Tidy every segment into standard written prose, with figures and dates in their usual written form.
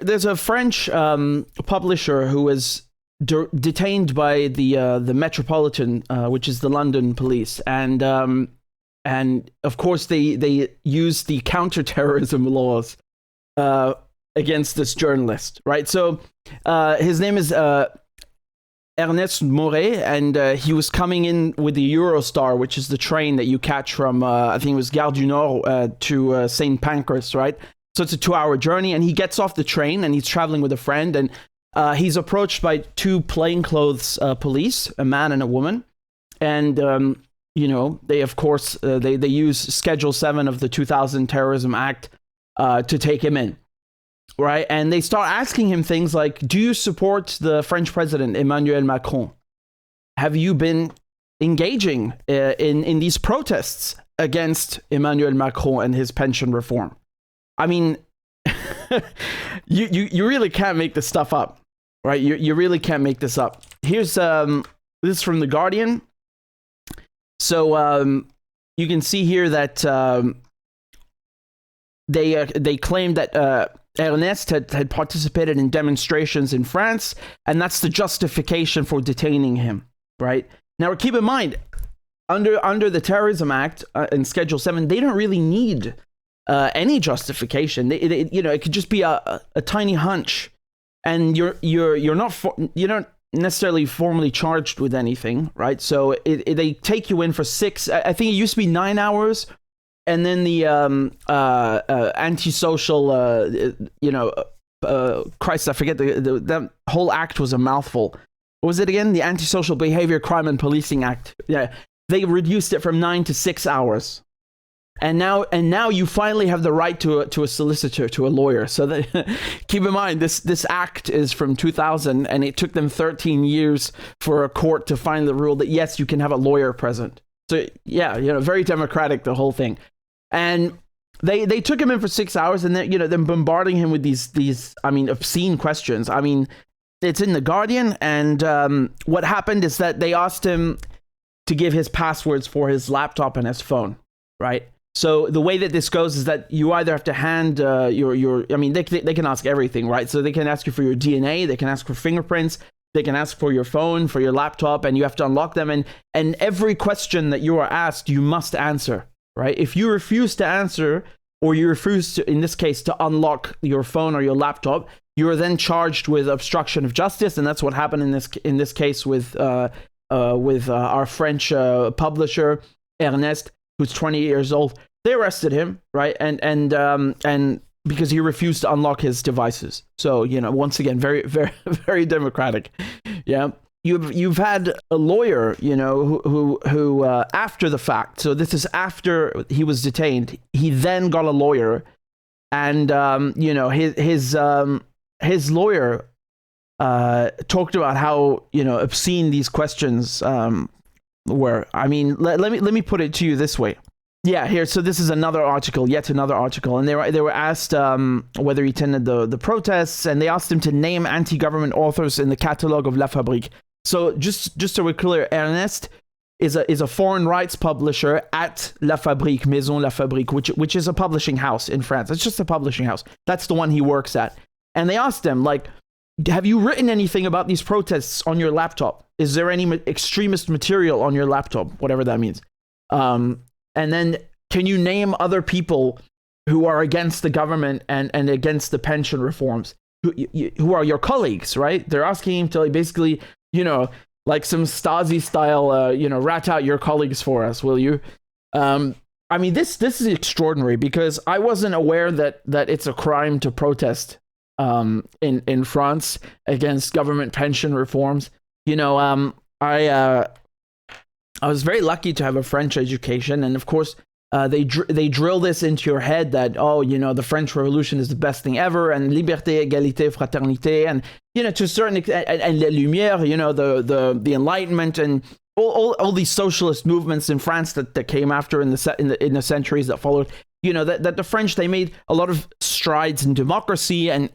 there's a French publisher who was detained by the Metropolitan, which is the London police, and of course they used the counterterrorism laws against this journalist, right? So his name is Ernest Moret, and he was coming in with the Eurostar, which is the train that you catch from, I think it was Gare du Nord to St. Pancras, right? So it's a 2-hour journey, and he gets off the train, and he's traveling with a friend, and he's approached by 2 plainclothes police, a man and a woman, and, they, of course, they use Schedule 7 of the 2000 Terrorism Act to take him in. Right, and they start asking him things like, do you support the French president, Emmanuel Macron? Have you been engaging in these protests against Emmanuel Macron and his pension reform? I mean, you really can't make this stuff up, right? You really can't make this up. Here's this is from The Guardian. So you can see here that they claim that Ernest had participated in demonstrations in France, and that's the justification for detaining him, right? Now, keep in mind, under the Terrorism Act and Schedule 7, they don't really need any justification. It could just be a tiny hunch, and you're not necessarily formally charged with anything, right? So they take you in for 6. I think it used to be 9 hours. And then the antisocial, Christ, I forget, that whole act was a mouthful. What was it again? The Antisocial Behavior, Crime and Policing Act. Yeah, they reduced it from 9 to 6 hours. And now you finally have the right to a solicitor, to a lawyer. So that, keep in mind, this act is from 2000, and it took them 13 years for a court to find the rule that, yes, you can have a lawyer present. So, yeah, very democratic, the whole thing. And they took him in for 6 hours, and then bombarding him with these obscene questions. I mean, it's in The Guardian, and what happened is that they asked him to give his passwords for his laptop and his phone, right? So the way that this goes is that you either have to hand they can ask everything, right? So they can ask you for your DNA, they can ask for fingerprints, they can ask for your phone, for your laptop, and you have to unlock them. And every question that you are asked, you must answer. Right? If you refuse to answer, or you refuse to, in this case, to unlock your phone or your laptop, you are then charged with obstruction of justice, and that's what happened in this case with our French publisher Ernest, who's 20 years old. They arrested him, right? And because he refused to unlock his devices. So once again, very very very democratic. Yeah. You've had a lawyer, who after the fact. So this is after he was detained. He then got a lawyer, and his lawyer talked about how obscene these questions were. I mean, let me put it to you this way. Yeah, here. So this is yet another article, and they were asked whether he attended the protests, and they asked him to name anti-government authors in the catalogue of La Fabrique. So just so we're clear, Ernest is a foreign rights publisher at La Fabrique, Maison La Fabrique, which is a publishing house in France. It's just a publishing house. That's the one he works at. And they asked him, like, have you written anything about these protests on your laptop? Is there any extremist material on your laptop? Whatever that means. And then can you name other people who are against the government and against the pension reforms, who are your colleagues, right? They're asking him to basically, like some Stasi style, rat out your colleagues for us, will you? I mean, this is extraordinary, because I wasn't aware that it's a crime to protest in France against government pension reforms. I was very lucky to have a French education, and of course, they drill this into your head that, the French Revolution is the best thing ever, and liberté, égalité, fraternité, and to a certain extent, and les Lumières, the Enlightenment, and all these socialist movements in France that came after in the centuries that followed. That the French, they made a lot of strides in democracy and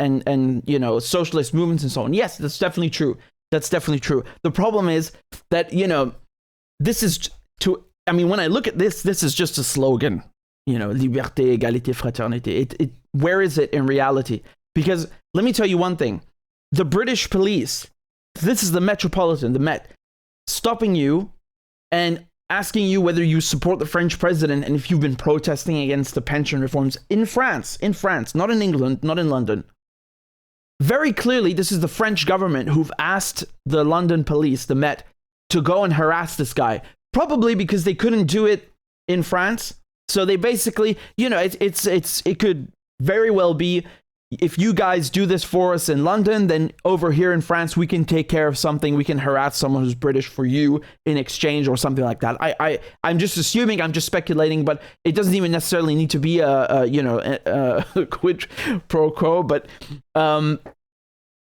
socialist movements and so on. Yes, that's definitely true. That's definitely true. The problem is that this is when I look at this is just a slogan, liberté, égalité, fraternité. Where is it in reality? Because let me tell you one thing. The British police, this is the Metropolitan, the Met, stopping you and asking you whether you support the French president and if you've been protesting against the pension reforms in France, not in England, not in London. Very clearly, this is the French government who've asked the London police, the Met, to go and harass this guy. Probably because they couldn't do it in France. So they basically, it could very well be, if you guys do this for us in London, then over here in France, we can take care of something. We can harass someone who's British for you in exchange or something like that. I'm just assuming, I'm just speculating, but it doesn't even necessarily need to be a quid pro quo. But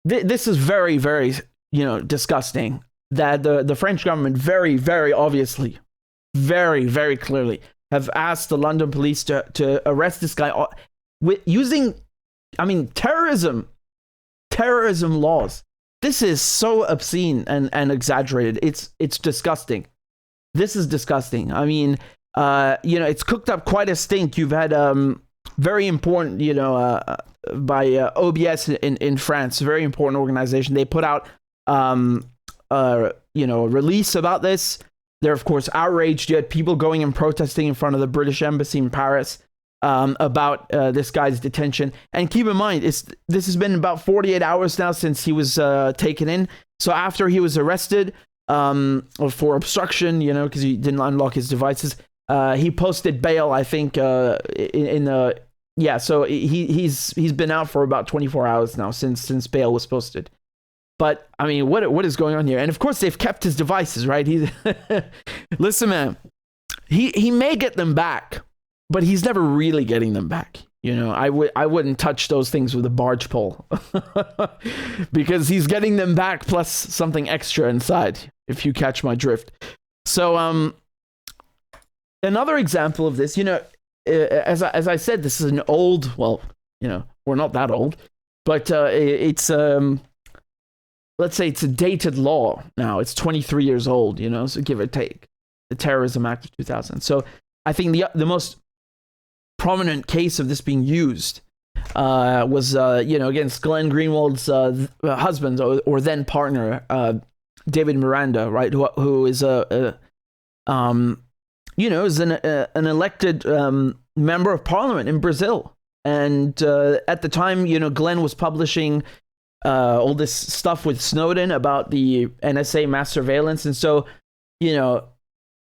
this is very, very, disgusting that the French government very, very obviously, very, very clearly have asked the London police to arrest this guy with using, terrorism laws. This is so obscene and exaggerated. It's disgusting. This is disgusting. It's cooked up quite a stink. You've had very important, by OBS in France, a very important organization. They put out, a release about this. They're of course outraged. You had people going and protesting in front of the British embassy in Paris about this guy's detention. And keep in mind, this has been about 48 hours now since he was taken in. So after he was arrested for obstruction, because he didn't unlock his devices, he posted bail, I think, so he's been out for about 24 hours now since bail was posted. But what is going on here? And of course, they've kept his devices, right? Listen, man, he may get them back, but he's never really getting them back. I wouldn't touch those things with a barge pole because he's getting them back plus something extra inside, if you catch my drift. So another example of this, as I said, this is an old, we're not that old, but it's let's say it's a dated law now. It's 23 years old, so give or take, the Terrorism Act of 2000. So I think the most prominent case of this being used was, against Glenn Greenwald's husband or then partner, David Miranda, right? Who is is an elected member of parliament in Brazil. And at the time, Glenn was publishing all this stuff with Snowden about the NSA mass surveillance. And so,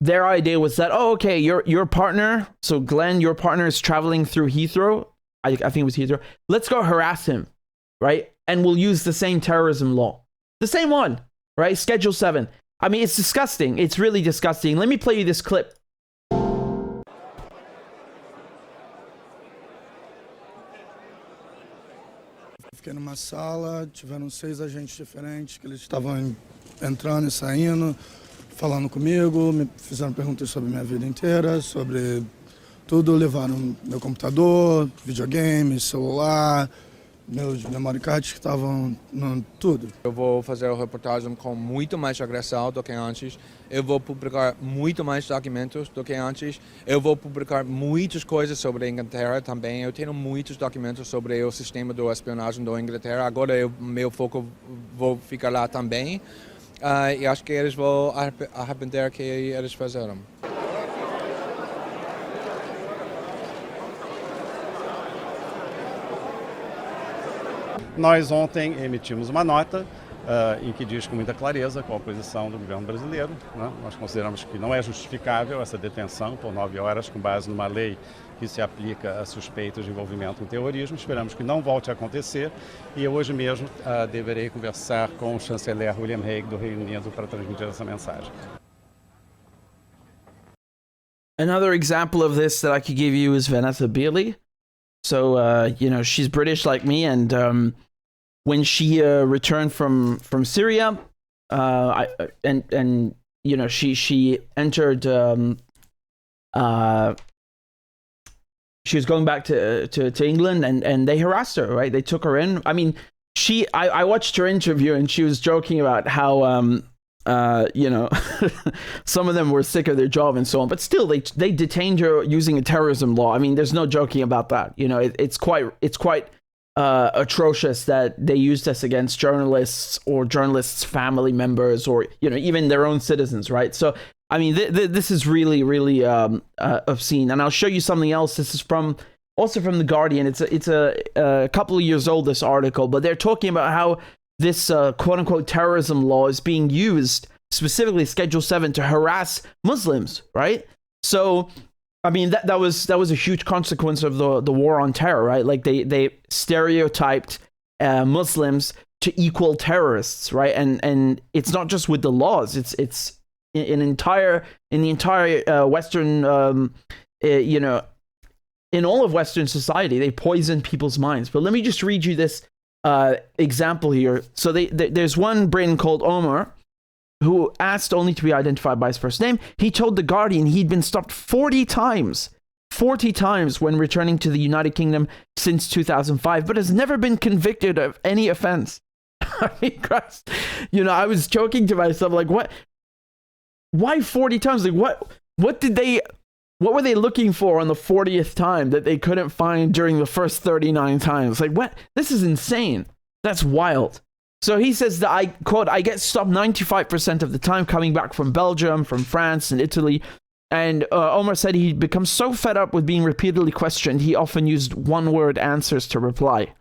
their idea was that, your partner, so Glenn, your partner is traveling through Heathrow. I think it was Heathrow. Let's go harass him, right? And we'll use the same terrorism law. The same one, right? Schedule 7. It's disgusting. It's really disgusting. Let me play you this clip. Fiquei numa sala, tiveram 6 agentes diferentes que eles estavam entrando e saindo, falando comigo, me fizeram perguntas sobre minha vida inteira, sobre tudo, levaram meu computador, videogame, celular, meus memory cards que estavam tudo. Eu vou fazer a reportagem com muito mais agressão do que antes. Eu vou publicar muito mais documentos do que antes. Eu vou publicar muitas coisas sobre a Inglaterra também. Eu tenho muitos documentos sobre o sistema de espionagem da Inglaterra. Agora meu foco vou ficar lá também. E acho que eles vão arrepender que eles fizeram. Nós ontem emitimos uma nota em que diz com muita clareza qual a posição do governo brasileiro. Né? Nós consideramos que não é justificável essa detenção por 9 horas com base numa lei que se aplica a suspeitos de envolvimento em terrorismo. Esperamos que não volte a acontecer e eu hoje mesmo deverei conversar com o chanceler William Hague do Reino Unido para transmitir essa mensagem. Another example of this that I could give you is Vanessa Beeley. So, she's British like me, and when she returned from Syria, she entered. She was going back to England, and they harassed her. Right, they took her in. I watched her interview, and she was joking about how some of them were sick of their job and so on, but still they detained her using a terrorism law. There's no joking about that. It's quite atrocious that they used this against journalists or journalists' family members, or even their own citizens, right? So I mean, this is really, really obscene. And I'll show you something else. This is also from The Guardian. It's a couple of years old, this article, but they're talking about how this quote-unquote terrorism law is being used, specifically Schedule 7, to harass Muslims, right? So, I mean, that was a huge consequence of the war on terror, right? Like, they stereotyped Muslims to equal terrorists, right? And it's not just with the laws. It's in the entire Western, in all of Western society, they poison people's minds. But let me just read you this example here. So there's one Briton called Omar who asked only to be identified by his first name. He told The Guardian he'd been stopped 40 times when returning to the United Kingdom since 2005, but has never been convicted of any offense. I mean, Christ, I was joking to myself, like, what? Why 40 times? Like, what were they looking for on the 40th time that they couldn't find during the first 39 times? Like, what? This is insane. That's wild. So he says that, I quote, I get stopped 95% of the time coming back from Belgium, from France and Italy. And Omar said he'd become so fed up with being repeatedly questioned, he often used one-word answers to reply.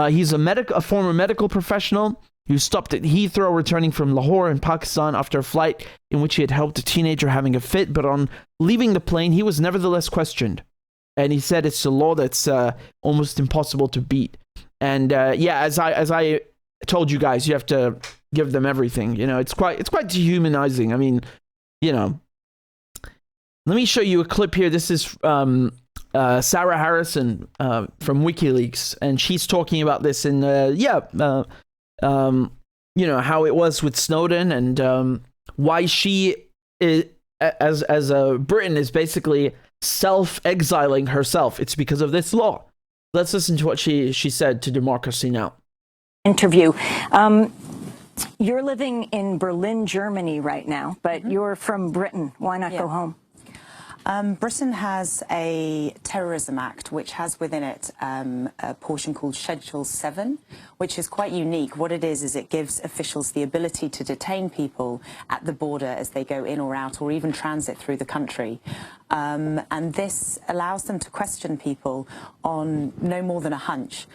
He's a former medical professional who stopped at Heathrow returning from Lahore in Pakistan after a flight in which he had helped a teenager having a fit, but on leaving the plane, he was nevertheless questioned. And he said it's a law that's almost impossible to beat. And as I told you guys, you have to give them everything. It's quite dehumanizing. I mean, let me show you a clip here. This is Sarah Harrison from WikiLeaks, and she's talking about this in how it was with Snowden, and why she is, as a Briton, is basically self-exiling herself. It's because of this law. Let's listen to what she said to Democracy Now! Interview. You're living in Berlin, Germany right now, but you're from Britain. Why not go home? Britain has a terrorism act which has within it a portion called Schedule 7, which is quite unique. What it is it gives officials the ability to detain people at the border as they go in or out, or even transit through the country. And this allows them to question people on no more than a hunch,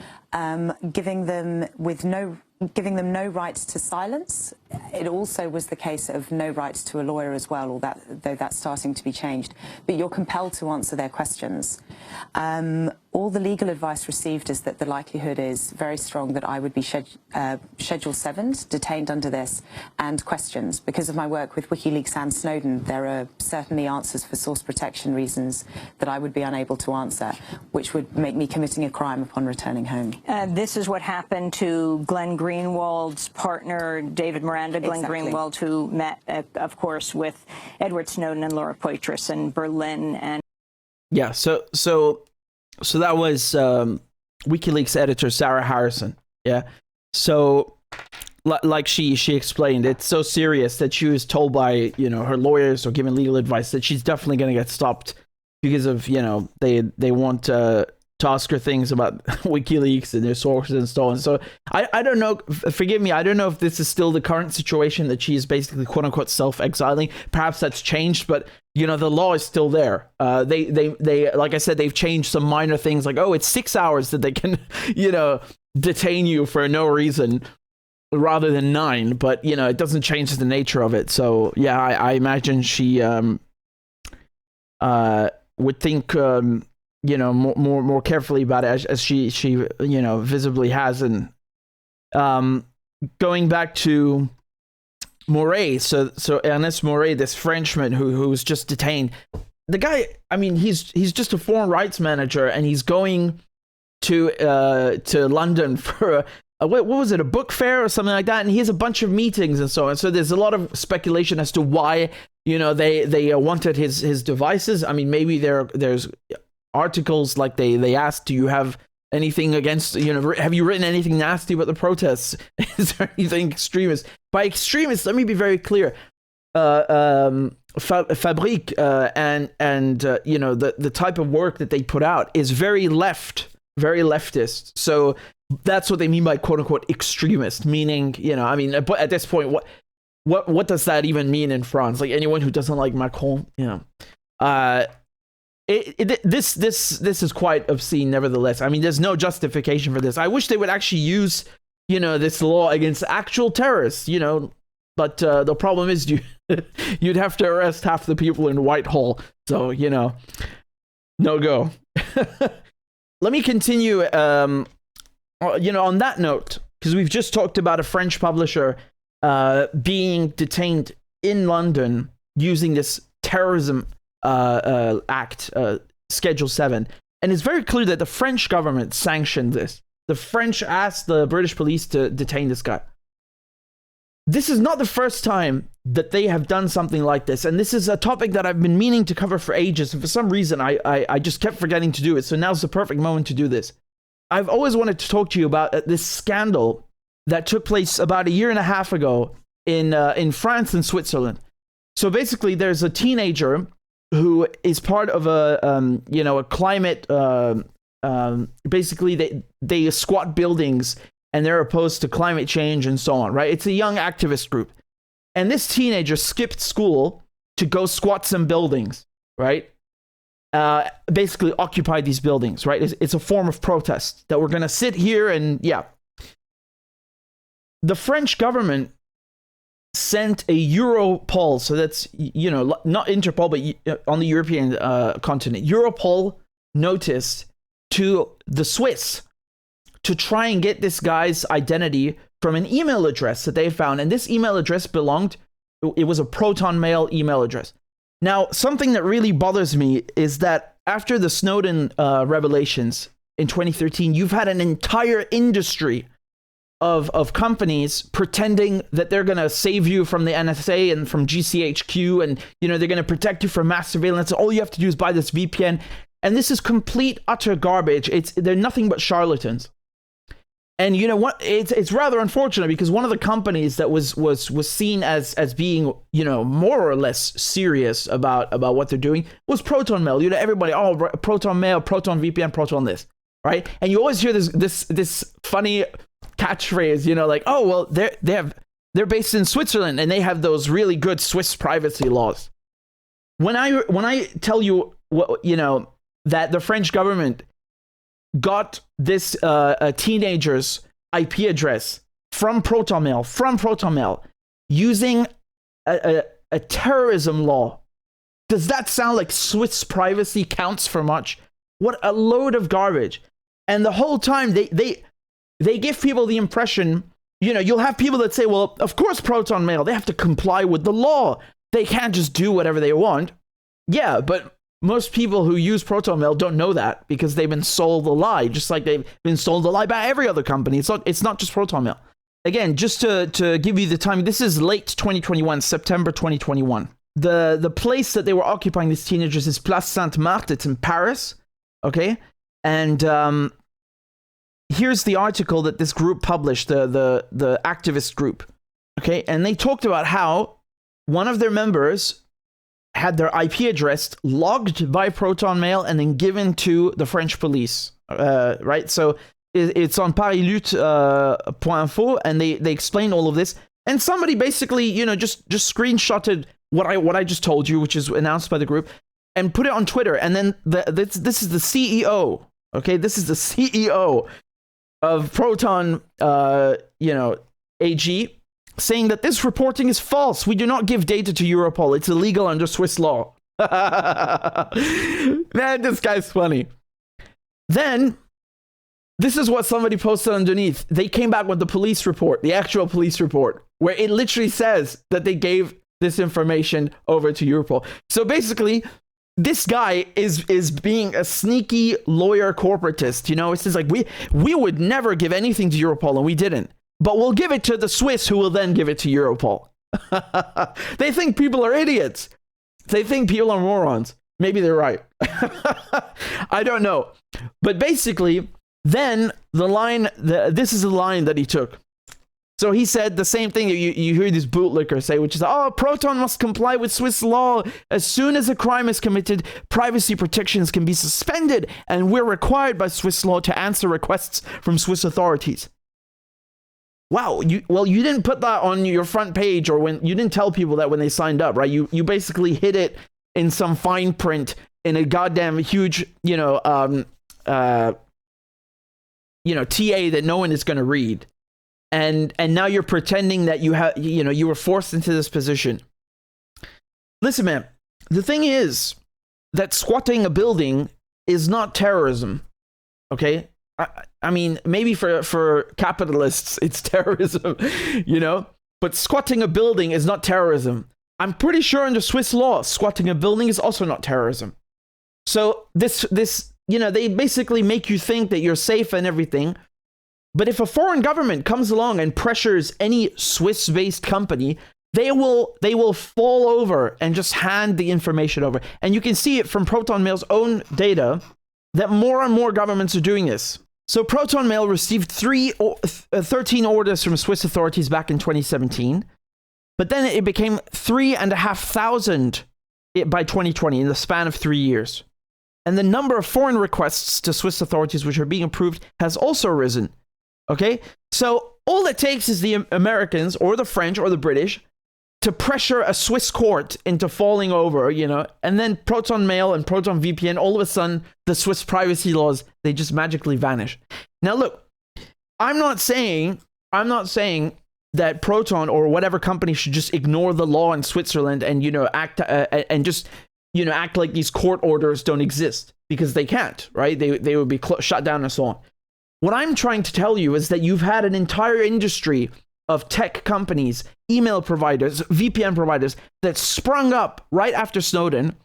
giving them no rights to silence. It also was the case of no rights to a lawyer as well, though that's starting to be changed. But you're compelled to answer their questions. All the legal advice received is that the likelihood is very strong that I would be Schedule 7, detained under this, and questions. Because of my work with WikiLeaks and Snowden, there are certainly answers for source protection reasons that I would be unable to answer, which would make me committing a crime upon returning home. This is what happened to Glenn Greenwald's partner, David Miranda. Glenn Greenwald, who met, of course, with Edward Snowden and Laura Poitras in Berlin. And yeah, so that was WikiLeaks editor Sarah Harrison. Yeah, so like she explained, it's so serious that she was told by her lawyers or given legal advice that she's definitely going to get stopped because of they want to ask her things about WikiLeaks and their sources and so on. So I don't know, forgive me, I don't know if this is still the current situation, that she is basically quote unquote self-exiling. Perhaps that's changed, but the law is still there. They like I said, they've changed some minor things, like, it's 6 hours that they can detain you for no reason rather than 9, but it doesn't change the nature of it. So yeah, I imagine she would think more carefully about it, as she visibly has. And going back to Moret, so Ernest Moret, this Frenchman who was just detained, the guy, I mean, he's just a foreign rights manager, and he's going to London for what was it, a book fair or something like that, and he has a bunch of meetings and so on. So there's a lot of speculation as to why they wanted his devices. I mean, maybe there's articles like they asked, do you have anything against, have you written anything nasty about the protests? Is there anything extremist? By extremists, let me be very clear. Fabrique and the type of work that they put out is very left very leftist. So that's what they mean by quote unquote extremist, meaning, I mean, but at this point, what does that even mean in France? Like anyone who doesn't like Macron, this is quite obscene. Nevertheless, I mean, there's no justification for this. I wish they would actually use, this law against actual terrorists, but the problem is you'd have to arrest half the people in Whitehall. So, no go. Let me continue, on that note, because we've just talked about a French publisher being detained in London using this terrorism act, Schedule 7. And it's very clear that the French government sanctioned this. The French asked the British police to detain this guy. This is not the first time that they have done something like this. And this is a topic that I've been meaning to cover for ages. And for some reason, I just kept forgetting to do it. So now's the perfect moment to do this. I've always wanted to talk to you about this scandal that took place about a year and a half ago in France and Switzerland. So basically, there's a teenager who is part of a climate. Basically, they squat buildings and they're opposed to climate change and so on, right? It's a young activist group. And this teenager skipped school to go squat some buildings, right? Basically occupy these buildings, right? It's a form of protest that we're going to sit here and, The French government sent a Europol, so that's, not Interpol, but on the European continent. Europol noticed to the Swiss to try and get this guy's identity from an email address that they found. And this email address it was a ProtonMail email address. Now, something that really bothers me is that after the Snowden revelations in 2013, you've had an entire industry of companies pretending that they're going to save you from the NSA and from GCHQ, and they're going to protect you from mass surveillance. All you have to do is buy this VPN, and this is complete utter garbage. They're nothing but charlatans. And you know what? It's rather unfortunate because one of the companies that was seen as being more or less serious about what they're doing was ProtonMail. Everybody, ProtonMail, Proton VPN, Proton this, right? And you always hear this funny catchphrase, like, oh well, they're based in Switzerland and they have those really good Swiss privacy laws. When I tell you that the French government got this teenager's IP address from ProtonMail using a terrorism law, does that sound like Swiss privacy counts for much? What a load of garbage. And the whole time they give people the impression, you'll have people that say, well, of course ProtonMail, they have to comply with the law. They can't just do whatever they want. Yeah, but most people who use ProtonMail don't know that because they've been sold a lie, just like they've been sold a lie by every other company. It's not just ProtonMail. Again, just to give you the time, this is late 2021, September 2021. The place that they were occupying, these teenagers, is Place Sainte-Marthe. It's in Paris, okay? And here's the article that this group published, the activist group, okay? And they talked about how one of their members had their IP address logged by ProtonMail and then given to the French police, right? So it's on parislutte.info, and they explain all of this. And somebody basically, just screenshotted what I just told you, which is announced by the group, and put it on Twitter. And then this is the CEO, okay? This is the CEO of Proton, AG, saying that this reporting is false. We do not give data to Europol. It's illegal under Swiss law. Man, this guy's funny. Then, this is what somebody posted underneath. They came back with the police report, the actual police report, where it literally says that they gave this information over to Europol. So basically, this guy is being a sneaky lawyer corporatist. It says like, we would never give anything to Europol, and we didn't. But we'll give it to the Swiss, who will then give it to Europol. They think people are idiots. They think people are morons. Maybe they're right. I don't know. But basically, then this is the line that he took. So he said the same thing you hear these bootlickers say, which is, oh, Proton must comply with Swiss law. As soon as a crime is committed, privacy protections can be suspended, and we're required by Swiss law to answer requests from Swiss authorities. Wow, you didn't put that on your front page, or when you didn't tell people that when they signed up, right? You basically hid it in some fine print in a goddamn huge, TA that no one is going to read. And now you're pretending that you were forced into this position. Listen, man, the thing is that squatting a building is not terrorism. Okay? I mean, maybe for capitalists, it's terrorism, but squatting a building is not terrorism. I'm pretty sure under Swiss law, squatting a building is also not terrorism. So this, they basically make you think that you're safe and everything. But if a foreign government comes along and pressures any Swiss-based company, they will fall over and just hand the information over. And you can see it from ProtonMail's own data that more and more governments are doing this. So ProtonMail received 13 orders from Swiss authorities back in 2017, but then it became 3,500 by 2020 in the span of 3 years. And the number of foreign requests to Swiss authorities which are being approved has also risen. Okay, so all it takes is the Americans or the French or the British to pressure a Swiss court into falling over, and then ProtonMail and ProtonVPN, all of a sudden, the Swiss privacy laws, they just magically vanish. Now, look, I'm not saying that Proton or whatever company should just ignore the law in Switzerland and, act like these court orders don't exist, because they can't, right? They would be shut down and so on. What I'm trying to tell you is that you've had an entire industry of tech companies, email providers, VPN providers that sprung up right after Snowden,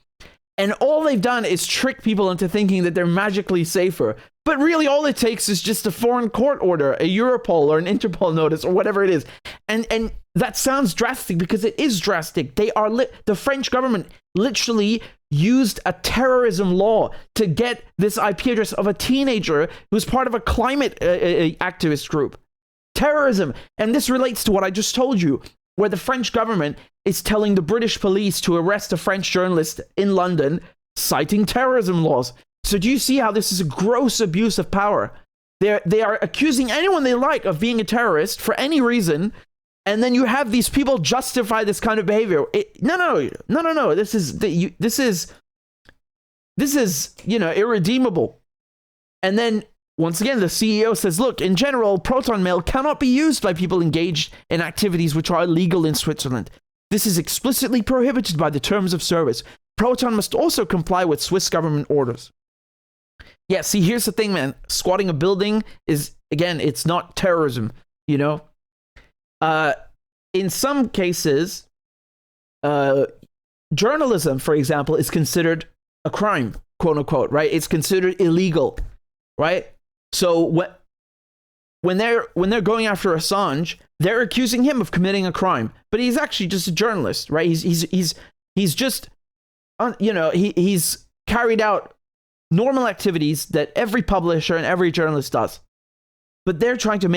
and all they've done is trick people into thinking that they're magically safer. But really all it takes is just a foreign court order, a Europol or an Interpol notice or whatever it is. And that sounds drastic because it is drastic. The French government literally used a terrorism law to get this IP address of a teenager who's part of a climate activist group. Terrorism. And this relates to what I just told you, where the French government is telling the British police to arrest a French journalist in London, citing terrorism laws. So do you see how this is a gross abuse of power? They are accusing anyone they like of being a terrorist for any reason, and then you have these people justify this kind of behavior. No. This is irredeemable. And then once again, the CEO says, look, in general, ProtonMail cannot be used by people engaged in activities which are illegal in Switzerland. This is explicitly prohibited by the terms of service. Proton must also comply with Swiss government orders. Yeah, see, here's the thing, man. Squatting a building is, again, it's not terrorism, In some cases, journalism, for example, is considered a crime, quote unquote, right? It's considered illegal, right? So when they're going after Assange, they're accusing him of committing a crime, but he's actually just a journalist, right? He's just, he's carried out normal activities that every publisher and every journalist does, but they're trying to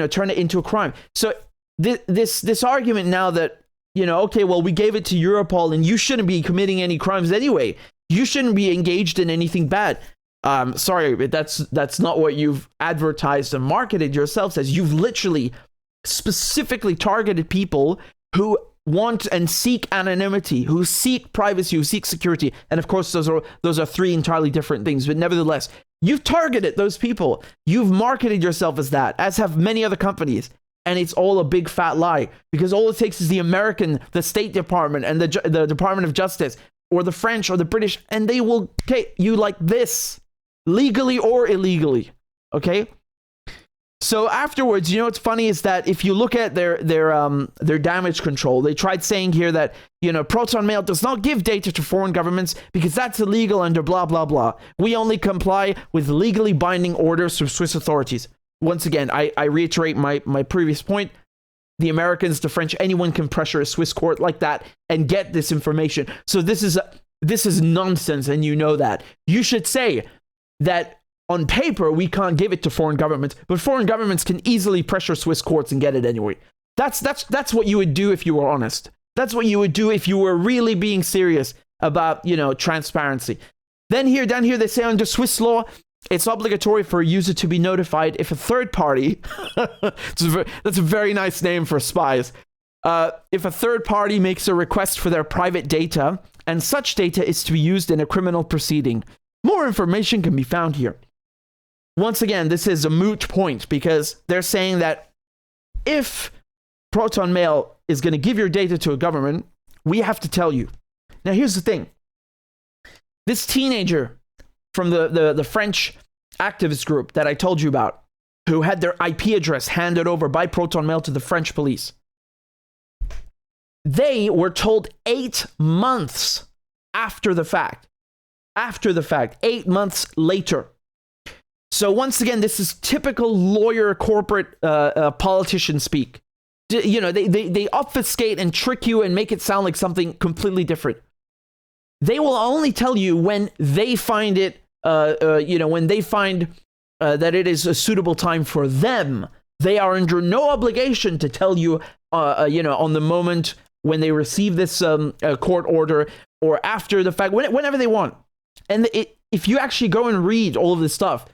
turn it into a crime. So this argument now that, okay, well, we gave it to Europol and you shouldn't be committing any crimes anyway. You shouldn't be engaged in anything bad. Sorry, but that's not what you've advertised and marketed yourselves as. You've literally specifically targeted people who want and seek anonymity, who seek privacy, who seek security. And of course, those are three entirely different things. But nevertheless, you've targeted those people. You've marketed yourself as that, as have many other companies. And it's all a big fat lie, because all it takes is the State Department and the Department of Justice, or the French or the British, and they will take you like this, legally or illegally. Okay? So afterwards, what's funny is that if you look at their damage control, they tried saying here that, ProtonMail does not give data to foreign governments because that's illegal under blah, blah, blah. We only comply with legally binding orders from Swiss authorities. Once again, I reiterate my previous point. The Americans, the French, anyone can pressure a Swiss court like that and get this information. So this is nonsense, and you know that. You should say that on paper, we can't give it to foreign governments, but foreign governments can easily pressure Swiss courts and get it anyway. That's what you would do if you were honest. That's what you would do if you were really being serious about, transparency. Then down here, they say under Swiss law, it's obligatory for a user to be notified if a third party, that's a very nice name for spies, if a third party makes a request for their private data, and such data is to be used in a criminal proceeding. More information can be found here. Once again, this is a moot point because they're saying that if ProtonMail is going to give your data to a government, we have to tell you. Now, here's the thing. This teenager from the French activist group that I told you about, who had their IP address handed over by ProtonMail to the French police, they were told 8 months after the fact. 8 months later. So once again, this is typical lawyer, corporate, politician speak. They obfuscate and trick you and make it sound like something completely different. They will only tell you when they find it, when they find that it is a suitable time for them. They are under no obligation to tell you, on the moment when they receive this court order or after the fact, whenever they want. And if you actually go and read all of this stuff,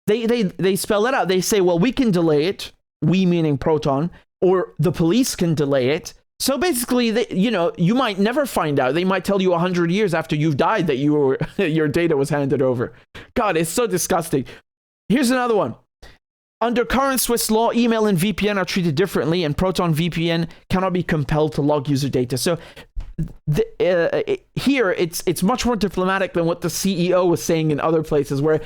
they spell it out. They say, well, we can delay it, we meaning Proton, or the police can delay it. So basically, you might never find out. They might tell you 100 years after you've died that your data was handed over. God, it's so disgusting. Here's another one. Under current Swiss law, email and VPN are treated differently, and Proton VPN cannot be compelled to log user data. So here, it's much more diplomatic than what the CEO was saying in other places, where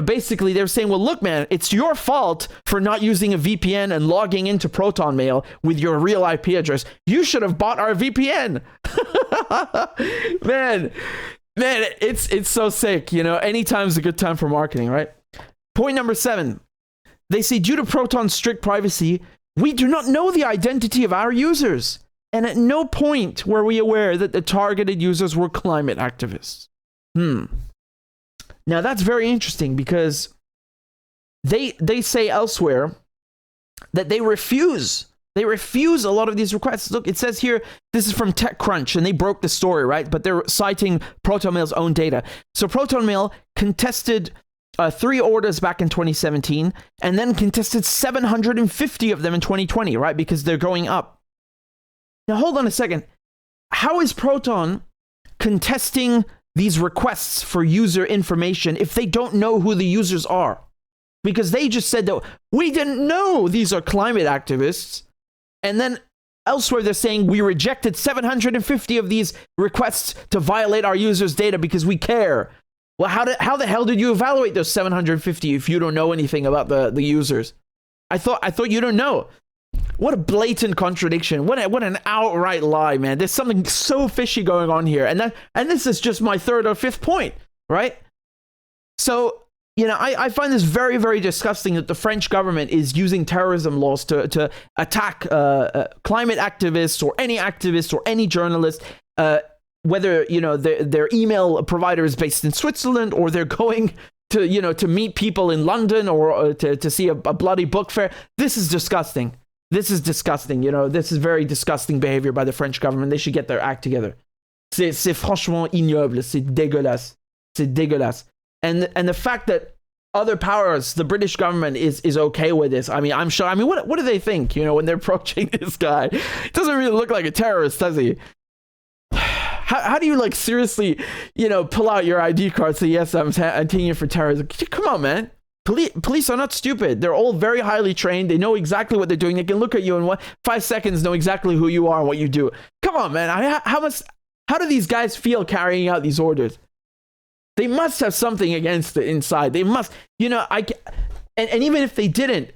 basically they're saying, well, look, man, it's your fault for not using a VPN and logging into ProtonMail with your real IP address. You should have bought our VPN. man, it's so sick. Anytime's a good time for marketing, right? Point number 7. They say, due to Proton's strict privacy, we do not know the identity of our users. And at no point were we aware that the targeted users were climate activists. Now that's very interesting because they say elsewhere that they refuse a lot of these requests. Look, it says here, this is from TechCrunch, and they broke the story, right? But they're citing ProtonMail's own data. So ProtonMail contested 3 orders back in 2017, and then contested 750 of them in 2020, right? Because they're going up. Now, hold on a second. How is Proton contesting these requests for user information if they don't know who the users are? Because they just said that we didn't know these are climate activists. And then elsewhere, they're saying we rejected 750 of these requests to violate our users' data because we care. Well, how the hell did you evaluate those 750 if you don't know anything about the users? I thought you don't know. What a blatant contradiction. What an outright lie, man. There's something so fishy going on here. And this is just my 3rd or 5th point, right? So, I find this very, very disgusting that the French government is using terrorism laws to attack climate activists or any journalist, whether, their email provider is based in Switzerland or they're going to meet people in London or to see a bloody book fair. This is disgusting. This is disgusting. This is very disgusting behavior by the French government. They should get their act together. C'est franchement ignoble. C'est dégueulasse. C'est dégueulasse. And the fact that other powers, the British government is okay with this. I mean, I'm sure. I mean, what do they think, when they're approaching this guy? It doesn't really look like a terrorist, does he? How do you seriously, pull out your ID card and say, yes, I'm taking you for terrorism? Come on, man. Police are not stupid. They're all very highly trained. They know exactly what they're doing. They can look at you in 5 seconds, know exactly who you are and what you do. Come on, man. How do these guys feel carrying out these orders? They must have something against it inside. They must, and even if they didn't,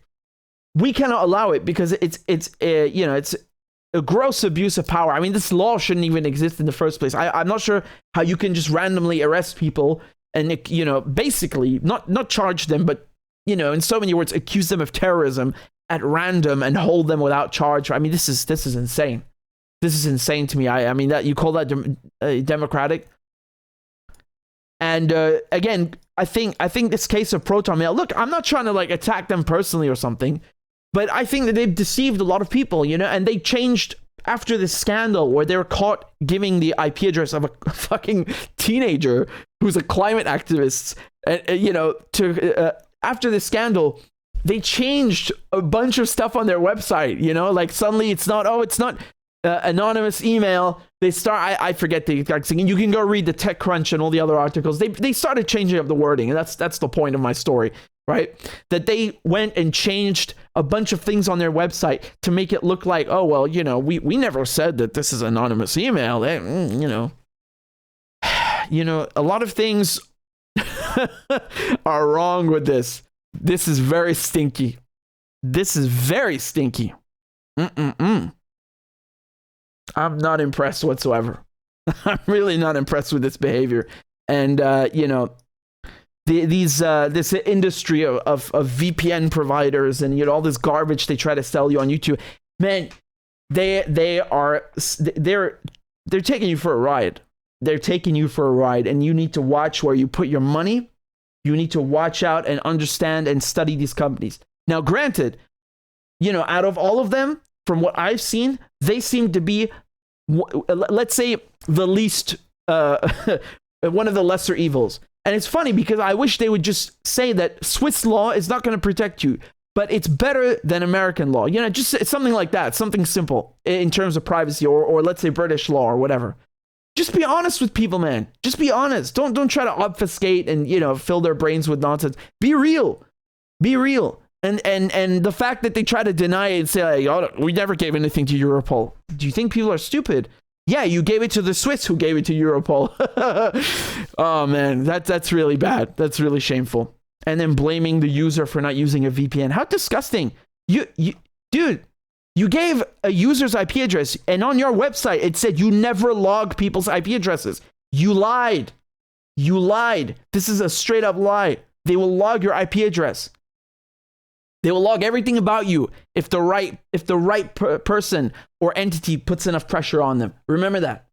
we cannot allow it because it's a gross abuse of power. I mean, this law shouldn't even exist in the first place. I'm not sure how you can just randomly arrest people and, basically not charge them, but, in so many words, accuse them of terrorism at random and hold them without charge. I mean, this is insane. This is insane to me. I mean, that you call that democratic? And again, I think this case of ProtonMail, look, I'm not trying to like attack them personally or something, but I think that they've deceived a lot of people, you know, and they changed after this scandal where they were caught giving the IP address of a fucking teenager who's a climate activist, you know, to after the scandal, they changed a bunch of stuff on their website, you know, like suddenly it's not anonymous email. They start, I forget the exact thing. You can go read the TechCrunch and all the other articles. They started changing up the wording, and that's the point of my story, right? That they went and changed a bunch of things on their website to make it look like, oh, well, you know, we never said that this is anonymous email. You know, a lot of things are wrong with this. This is very stinky. This is very stinky. I'm not impressed whatsoever. I'm really not impressed with this behavior. And, you know, this industry of VPN providers and, you know, all this garbage they try to sell you on YouTube, man, they're taking you for a ride. They're taking you for a ride, and you need to watch where you put your money. You need to watch out and understand and study these companies. Now, granted, you know, out of all of them, from what I've seen, they seem to be, let's say, the least, one of the lesser evils. And it's funny because I wish they would just say that Swiss law is not going to protect you, but it's better than American law. You know, just something like that, something simple in terms of privacy, or let's say British law or whatever. Just be honest with people, man. Just be honest. Don't try to obfuscate and, you know, fill their brains with nonsense. Be real. Be real. And the fact that they try to deny it and say, like, oh, we never gave anything to Europol. Do you think people are stupid? Yeah, you gave it to the Swiss who gave it to Europol. Oh, man, that's really bad. That's really shameful. And then blaming the user for not using a VPN. How disgusting. Dude, you gave a user's IP address, and on your website, it said you never log people's IP addresses. You lied. You lied. This is a straight up lie. They will log your IP address. They will log everything about you if the right person or entity puts enough pressure on them. Remember that.